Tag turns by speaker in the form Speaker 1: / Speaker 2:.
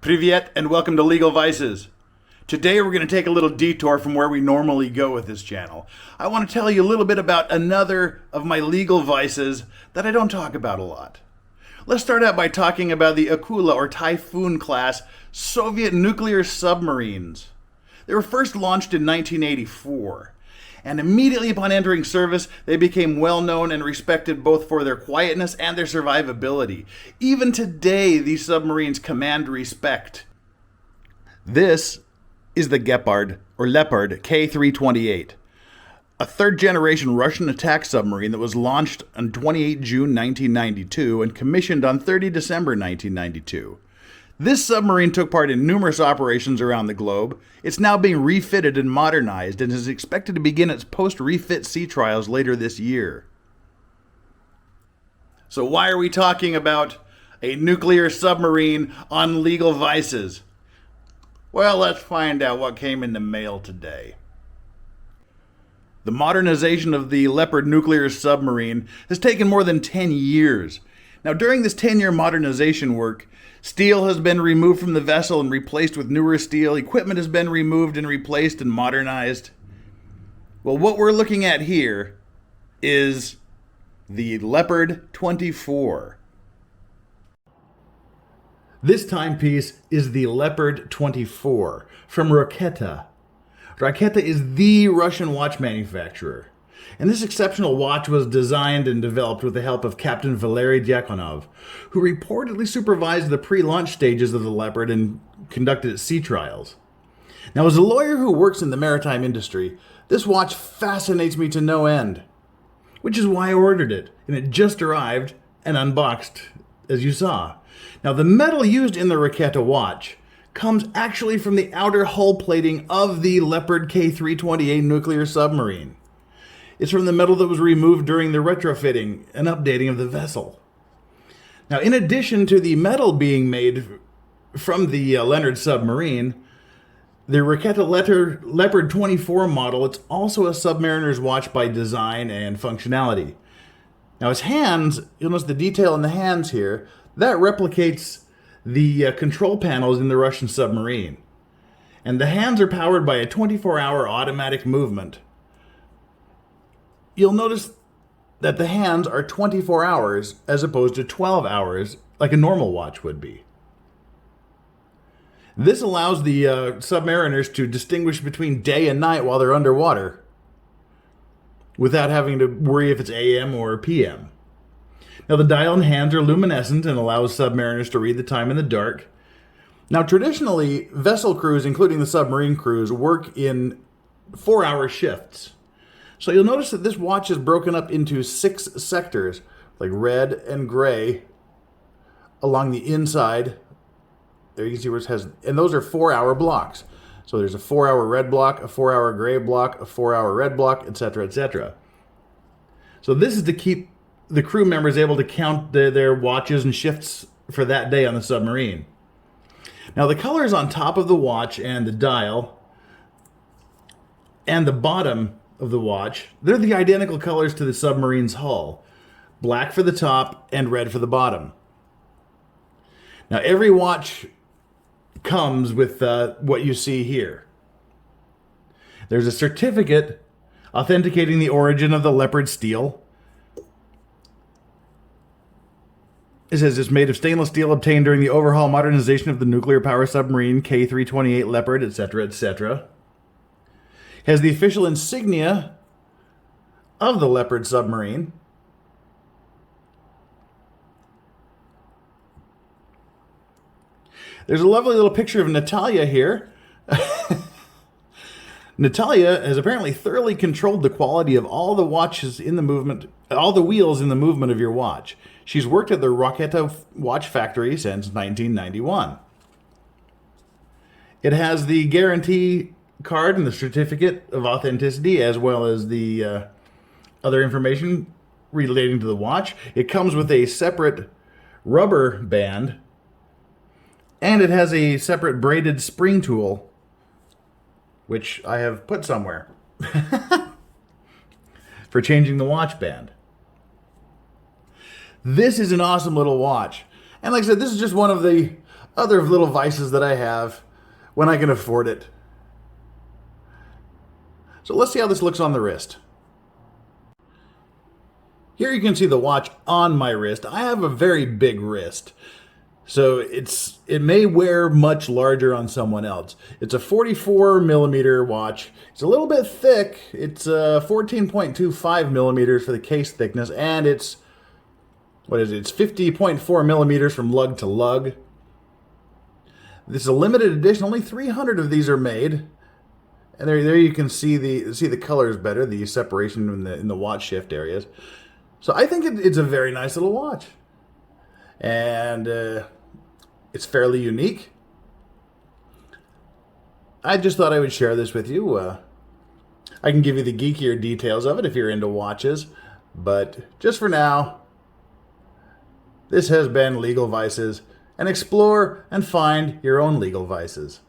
Speaker 1: Привет and welcome to Legal Vices. Today we're going to take a little detour from where we normally go with this channel. I want to tell you a little bit about another of my legal vices that I don't talk about a lot. Let's start out by talking about the Akula or Typhoon class Soviet nuclear submarines. They were first launched in 1984. And immediately upon entering service, they became well known and respected both for their quietness and their survivability. Even today, these submarines command respect. This is the Leopard K-328, a third-generation Russian attack submarine that was launched on 28 June 1992 and commissioned on 30 December 1992. This submarine took part in numerous operations around the globe. It's now being refitted and modernized and is expected to begin its post-refit sea trials later this year. So why are we talking about a nuclear submarine on Legal Vices? Well, let's find out what came in the mail today. The modernization of the Leopard nuclear submarine has taken more than 10 years. Now, during this 10-year modernization work, steel has been removed from the vessel and replaced with newer steel. Equipment has been removed and replaced and modernized. Well, what we're looking at here is the Leopard 24. This timepiece is the Leopard 24 from Raketa. Raketa is the Russian watch manufacturer. And this exceptional watch was designed and developed with the help of Captain Valery Dyakonov, who reportedly supervised the pre-launch stages of the Leopard and conducted its sea trials. Now, as a lawyer who works in the maritime industry, this watch fascinates me to no end, which is why I ordered it, and it just arrived and unboxed, as you saw. Now, the metal used in the Raketa watch comes actually from the outer hull plating of the Leopard K-328 nuclear submarine. It's from the metal that was removed during the retrofitting and updating of the vessel. Now, in addition to the metal being made from the Leonard submarine, the Raketa Leopard 24 model, it's also a submariner's watch by design and functionality. Now, its hands, you'll notice the detail in the hands here, that replicates the control panels in the Russian submarine. And the hands are powered by a 24-hour automatic movement. You'll notice that the hands are 24 hours as opposed to 12 hours like a normal watch would be. This allows the submariners to distinguish between day and night while they're underwater without having to worry if it's AM or PM. Now, the dial and hands are luminescent and allows submariners to read the time in the dark. Now, traditionally, vessel crews, including the submarine crews, work in 4-hour shifts. So you'll notice that this watch is broken up into 6 sectors, like red and gray, along the inside. There you can see where it has, and those are 4-hour blocks. So there's a 4-hour red block, a 4-hour gray block, a 4-hour red block, etc., etc. So this is to keep the crew members able to count their watches and shifts for that day on the submarine. Now, the colors on top of the watch and the dial and the bottom of the watch, they're the identical colors to the submarine's hull. Black for the top and red for the bottom. Now, every watch comes with what you see here. There's a certificate authenticating the origin of the Leopard steel. It says it's made of stainless steel obtained during the overhaul modernization of the nuclear power submarine K-328 Leopard, etc., etc. Has the official insignia of the Leopard submarine. There's a lovely little picture of Natalia here. Natalia has apparently thoroughly controlled the quality of all the watches in the movement, all the wheels in the movement of your watch. She's worked at the Raketa watch factory since 1991. It has the guarantee card and the certificate of authenticity, as well as the other information relating to the watch. It comes with a separate rubber band, and it has a separate braided spring tool, which I have put somewhere for changing the watch band. This is an awesome little watch. And like I said, this is just one of the other little vices that I have when I can afford it. So let's see how this looks on the wrist. Here you can see the watch on my wrist. I have a very big wrist, so it may wear much larger on someone else. It's a 44 millimeter watch. It's a little bit thick. It's 14.25 millimeters for the case thickness, and it's, what is it? It's 50.4 millimeters from lug to lug. This is a limited edition. Only 300 of these are made. And there you can see the colors better, the separation in the watch shift areas. So I think it's a very nice little watch. And it's fairly unique. I just thought I would share this with you. I can give you the geekier details of it if you're into watches. But just for now, this has been Legal Vices. And explore and find your own legal vices.